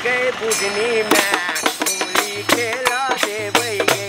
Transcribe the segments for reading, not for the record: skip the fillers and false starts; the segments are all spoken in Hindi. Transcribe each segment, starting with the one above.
गए बुधनी में होली खेला देवई गे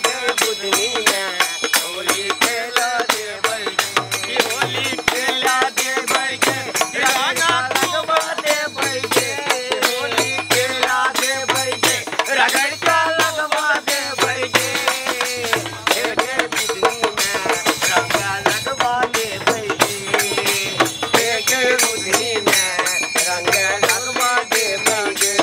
गए बुधनी में होली खेला देवई गे होली खेला देवई गे राजा लगवा देवई गे होली खेला देवई गे रगड़ का लगवा देवई गे गए बुधनी में रंगा लगवा देवई गे गए बुधनी में रंगा लगवा देवई गे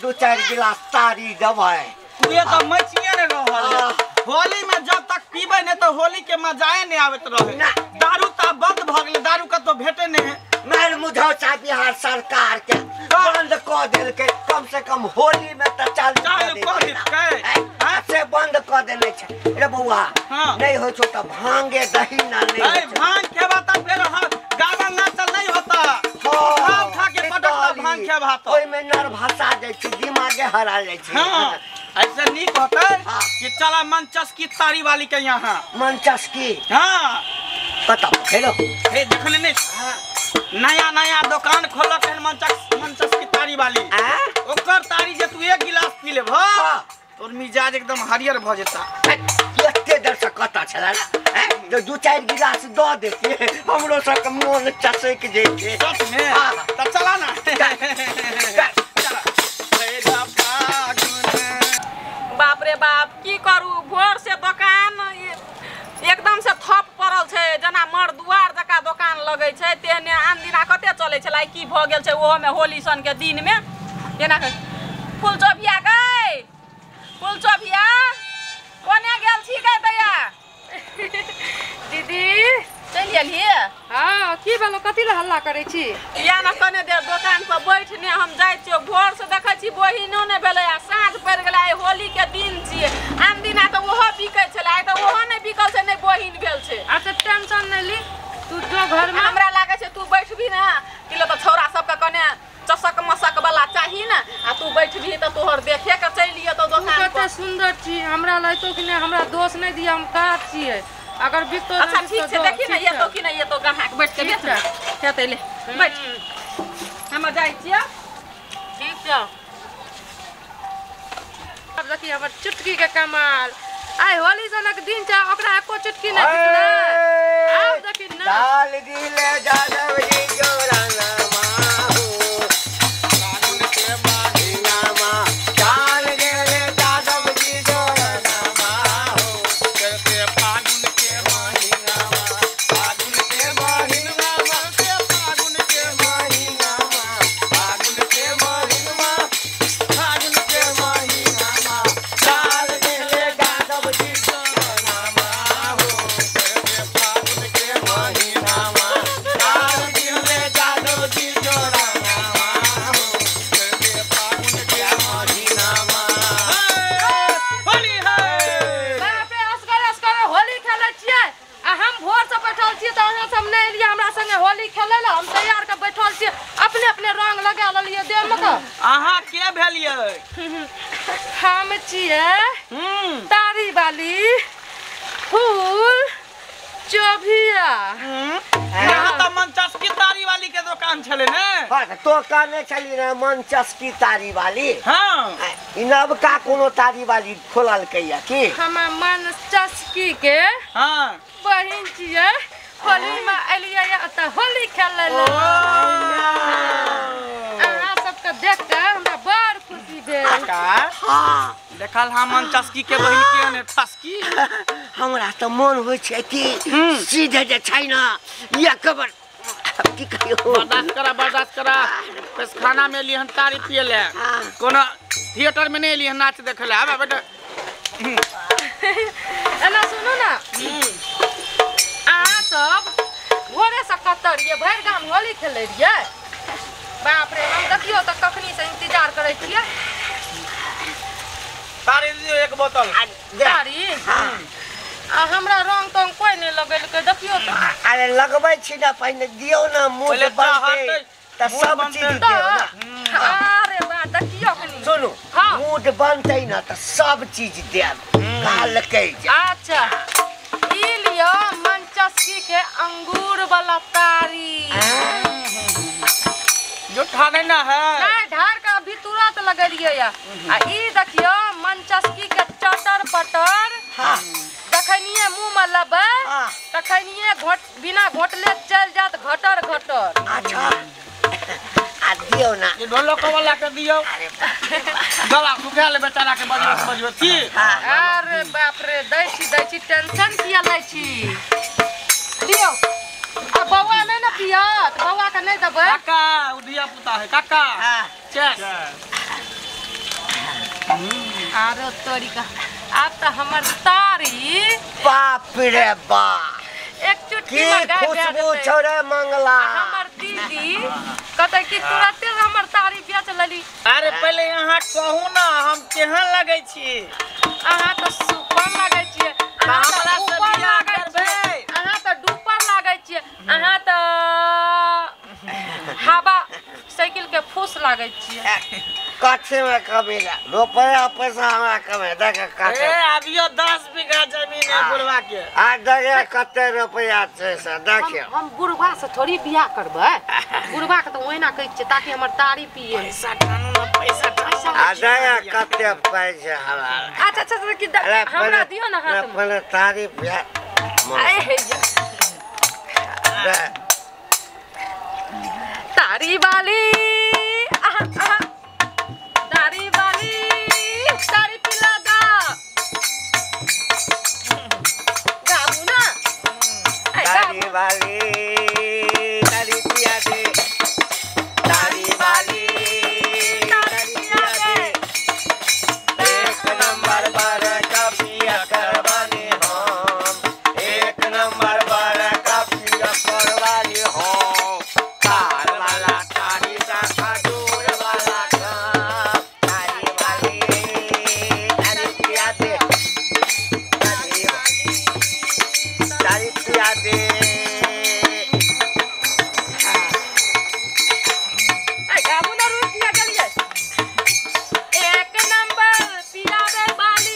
दो चार गिलास तारी दवाई ये तो मचिए ने रहल होली में जब तक पीबे ने तो होली के मजाए नहीं आवत रहे दारू ता बंद भ गेल दारू का तो भेटे नहीं मेर मुझौसा बिहार सरकार के बंद क देल के कम से कम होली में त चालू क दे से बंद क देले छे रे बउआ नहीं हो छो त भांगे दही ना नहीं भांग खेबा त फिर गावा नाचल नहीं होता खाओ खा के पटक भांग खेबा त ओइ में नर भाषा जाय छै दिमागे हरा जाय छै ऐसे नहीं होता कि चला मंचस की तारी वाली के यहाँ मंचस की हाँ पता हेलो हे देखने नहीं नया नया दुकान खोला है मंचस की तारी वाली ओकर तारी जे तू एक गिलास पी लेब तोर मिजाज एकदम हरियर भ जेता एते देर से कता छला तो दो चार गिलास द देते हमरो सब मन चसक जेते सच में त चला ना बाप रे बाप की करू भोर से दुकान एकदम से थप पड़ल छे जना मर दुआर जका दुकान लगे छे तेने आन दिना कते चले छला की भ गेल छे ओहो में होली सन के दिन में केना फूल चोभिया गई फूल चोभिया कोने गेल छी गई दैया दीदी चल एलिए हां की भेलो कथि ल हल्ला करे छी या न कने देर दुकान पर बैठने हम जाय छियो भोर से देखै छी बहिनो ने भेलै आ साँझ पड़ गेलै होली के दिन छियै आन दिना त ओहो बिकै छलै त ओहो नै बिकल छै नै बहिन भेल छै अच्छा टेंशन नै ली तू जो घर में हमरा लागे छै तू बैठबी ना किलो त छोरा सब के कने चसक मसक वाला चाही ना आ तू बैठबी त तोहर देखे के चलिए त दुकान पर सुंदर छी हमरा लगतो कि नहीं हमरा दोष नहीं दिया हम का छिए अगर बिकतो अच्छा ठीक छै देखी ना ये तो कि नहीं ये तो गहा के बैठ के ठीक बैठ हेतै ले बैठ हम जाइ छियै ठीक छै अब देखी हमर चुटकी के कमाल आइ होली जनक दिन छै ओकरा एको चुटकी नहीं दिखले आब देखी ना डाल दिले जादव जी जोराना माहू फागुन के महीना मा डाल दिले जादव जी जोराना माहू के फागुन के महीना फागुन के महीना मा फागुन के महीना मा फागुन के महीना फागुन के महीना मा डाल दिले जादव जी जोराना माहू फागुन के महीना मा डाल दिले जादव जी जोराना माहू फागुन के महीना मा होली है बाप रे असगर होली खेलै छियै आ हम भोर से बैठल छियै त अहाँ सब नहीं एलियै हमरा संगे होली खेलै ला हम तैयार के बैठल छियै अपने अपने रंग लगा लेलियै देह में का अहाँ के भेलियै हम छियै तारी वाली फूल चोभिया यहाँ तो मनचस की तारी वाली के दुकान चले ने तो कहने चली ना मनचस की तारी वाली हाँ इ नवका कोनो तारी वाली खोलल कैया की हम मन चस्की के हाँ बहिन छियै होली में एलियै त होली खेलै ला अहाँ सबके देख के हमरा बड़ खुशी भेल हाँ देखल हम मनचस्की के बहिन के ने ठसकी हमरा तो मन होइ छै कि सीधे जे छै ना एक बार की कहियो बर्दाश्त करा बस खाना में लिहन तारी पिए ले कोनो थिएटर में नहीं लिहन नाच देखे ले आबे बेटा एना सुनू ना अहाँ सब भोरे से कतऽ रहियै भरि गाम होली खेलै रहियै बाप रे हम देखियो त कखनी से इंतजार करै छियै तारी दियो एक बोतल तारी आ हमरा रंग तंग कोई नहीं लगेलकै देखियो त अरे लगबै छी ना पहिने दियौ ना मुंह पहिले बनतै त सब चीज दियौ ना अरे बा देखियो कनी सुनू हाँ। मूड बनतै ना त सब चीज देब कहलकै जे अच्छा ई लियो मनचस्की के अंगूर वाला तारी जो ठाने ना है नहीं ढार का अभी तुरंत लगेलियै या आ ई देखियो मनचस्की के चटर पटर हाँ तखनिए मुंह में लेबै हाँ। तखनिए बिना घोटले चल जात घटर घटर अच्छा आ दियौ ना ये ढोलक वाला के दियो गला सुखा ले बेचारा के बजबो छी अरे बाप रे दै छी टेंशन किया लै छी दियो आ बौआ नहीं ना पियत बौआ के नहीं देबै काका उधिया पुता है काका हाँ। चल आरो तोरी का अब तो हमर तारी बाप रे बाप एक चुटकी की में गाय खुशबू छोड़े मंगला हमर दीदी कहते कि तुरंते हमर तारी बेच लेली अरे पहले यहाँ कहू ना हम केहन लगे छी अहाँ तो सुपर लागे छियै अहाँ तो हमरा से ऊपर बियाह लागे करबै छियै अहाँ तो डूपर लागे छियै अहाँ तो हवा साइकिल के फूस लागे छियै कच्चे में कमीला रुपया पैसा हमरा कमे देख काटे ए अभियो 10 बीघा जमीन है बुढ़वा के आ देखे कते रुपया छै से देखियो हम बुढ़वा से थोड़ी बियाह करबै बुढ़वा के तो ओहिना कहै छियै ताकि हमर तारी पिए पैसा कानून पैसा आ देखे कते पाइ छै हमरा अच्छा कि हमरा दियो ना हाथ में पहले तारीफ आए हे तारी वाली तारी वाली तारी पिला गा गाबू ना तारी वाली तारी पिया दे तारी वाली तारी पिया दे एक नंबर पर कपिया करवानी हम एक नंबर पर कपिया करवानी हम कार वाला तारी सा खजूर वाला तारी वाली तारी पिया दे तारी पिया दे गाबू ना रुक गया चलिए एक नंबर पिया दे वाली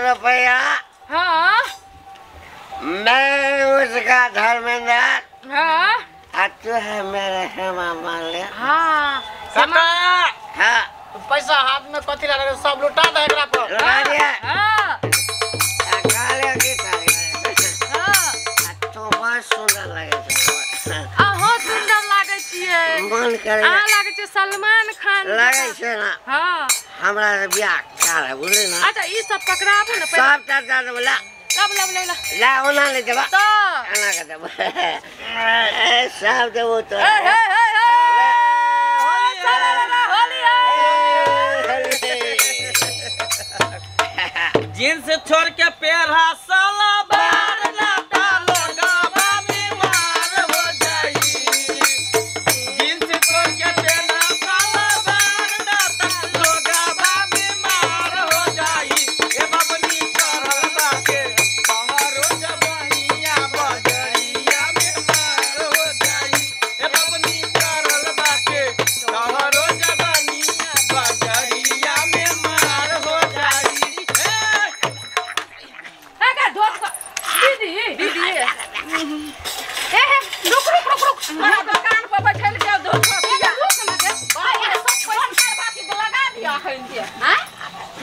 रुपया। हाँ मैं उसका धर्मेंद्र हाँ और तू है मेरे हेमा मालिनी। हाँ काका हाँ पैसा हाथ में कथी ला रहे सब लुटा दे एकरा पर लगा दिया। हाँ काले की तारीफ। हाँ तू बहुत सुंदर लगे छे। अहाँ सुंदर लागे छियै। मन करे अहाँ लागे छियै सलमान खान। लगे छे ना हाँ हमरा से बियाह कर बुझली ना। अच्छा ई सब पकड़ाबू ना पहले। सब चर्चा दे बोला लब ला ओना ले देबा तो आना के देबा सब देबो तो हे हे हे हे होली जींस छोड़ के पेरा साला बार लाता लोगा बीमार हो जाई। जींस छोड़ के पेरा साला बार लाता लोगा बीमार हो जाई। ए बाबनी करल बाके पहाड़ो जबनिया बजरिया बीमार हो जाई। ए बाबनी करल बाके पहाड़ो जबनिया बजरिया बीमार हो जाई। काका धोक दीदी ए रुक मेरा दुकान पर बैठल के धोख दिया रुक ना दे भाई ये सब पैसा बाकी तो लगा दिया खैन के हैं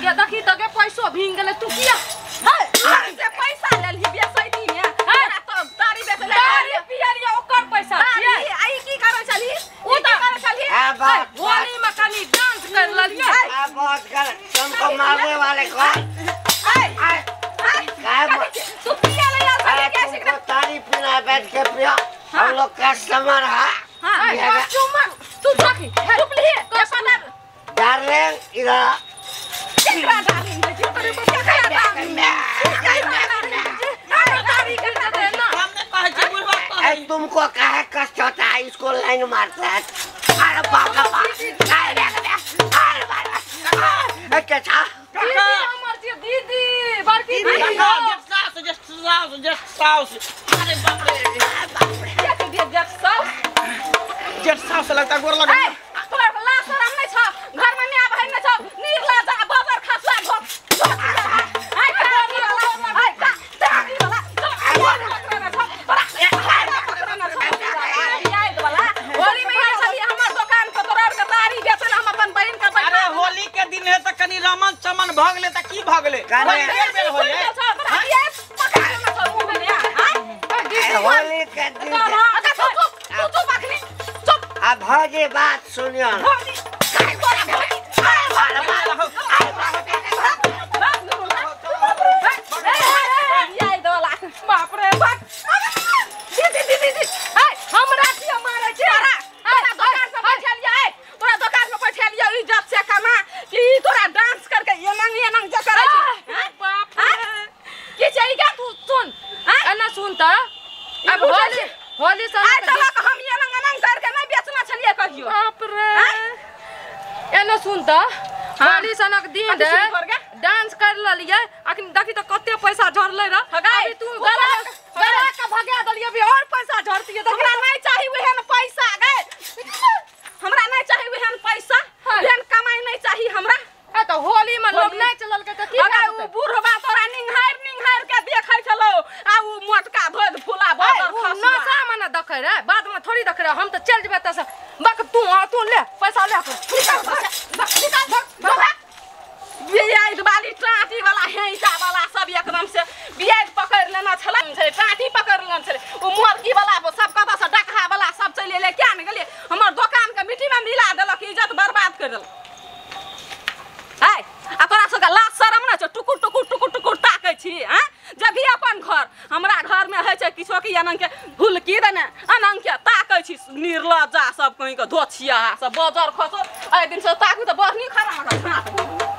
ये देखी तो के पैसो भींग गेले तू किया से पैसा लेलही बेसैती में हमरा तो तारी बेचले तारी पियरिया ओकर पैसा छियै। आई की करे चली उ त करे चली होली में कनी डांस कर ललिए। आप बहुत कर तुमको मारने वाले कौन? तू पिया ले यार अरे कैसे तुमको तारी पीना बैठ के पियो। हम लोग कस्टमर है। हां चुमन तू जाकी चुप ली के पता डार्लिंग इधर कितना डालिंग है तेरे को क्या तारी कर दे ना हमने कहे छे बुढ़वा ए, तुमको काहे कष्ट होता है? इसको लाइन मारता है। अरे बाप रे बाप। अरे बाप रे। क्या था? दीदी हमर छियै दीदी बड़की दीदी जस्ट साउस अरे बाप रे कैसे दे जब सब जस्ट साउस लगता गोर लगा ए तोर लाश शरम नहीं छ घर में मैं बहन नहीं छ नीरला जा बाजार खसला घोप आई का वाला आई का तारी वाला होली में आई चली हमर दुकान पर तोरा के तारी बेचल हम अपन बहन के अरे बैठा होली के दिन है त कनी रमन चमन भगले त की भगले काहे? बेर होले होली के दिन अब भौजी बात सुनियो ना। बाप रे बाप दीदी हमरा की मारे छी तोरा दुकान पे बैठा लिया है तोरा दुकान पे बैठा लिया इज्जत से कमा कि तोरा डांस करके ये नंग जो करे छी बाप रे की चाहिए तू सुन एना सुन त अब होली से आई तलक हम ये नंग करके नहीं बेचना छलिए कहियो बाप रे एना सुन त होली सनक दिन कथी शुरू कर गे? डांस कर ललिए अखन देखी त कते पैसा झरले र हगाई, अभी तू उ गरा तो- गरा के भगा दलिए अभी और पैसा झरतिए त हमरा नहीं चाहिए वेहन पैसा गए हमरा नहीं चाहिए वेहन पैसा हाँ। वेहन कमाई नहीं चाहिए हमरा ए त होली में लोग नहीं चलल के त की अगर उ बूढ़बा तोरा निंघार के देखे छलो आ उ मोटका धोद फुला बादर ना खसला सामान देखे रे बाद में थोड़ी देखे रे हम त चल जेबे त बक तू ले पैसा ले बियाद वाली टाटी वाला हैसा वाला सब एकदम से बियाद पकड़ लेना छला छै टाटी पकड़ लेना छले उ मुर्गी वाला सब कता से डकहा वाला सब चले ले क्या न गेले हमर दुकान के मिट्टी में मिला देलक इज्जत बर्बाद कर देलक हाय आ तोरा सब के लाज शरम ना छ टुकुर ताकै छी हैं जब भी अपन घर हमरा घर में है छै किछो की अनंग के भूलकी देने अनंग के ताकै छी निर्लज्जा सब कहीं के धोछिया सब बाजार खसो ए दिन से ताकू त बहनी खरा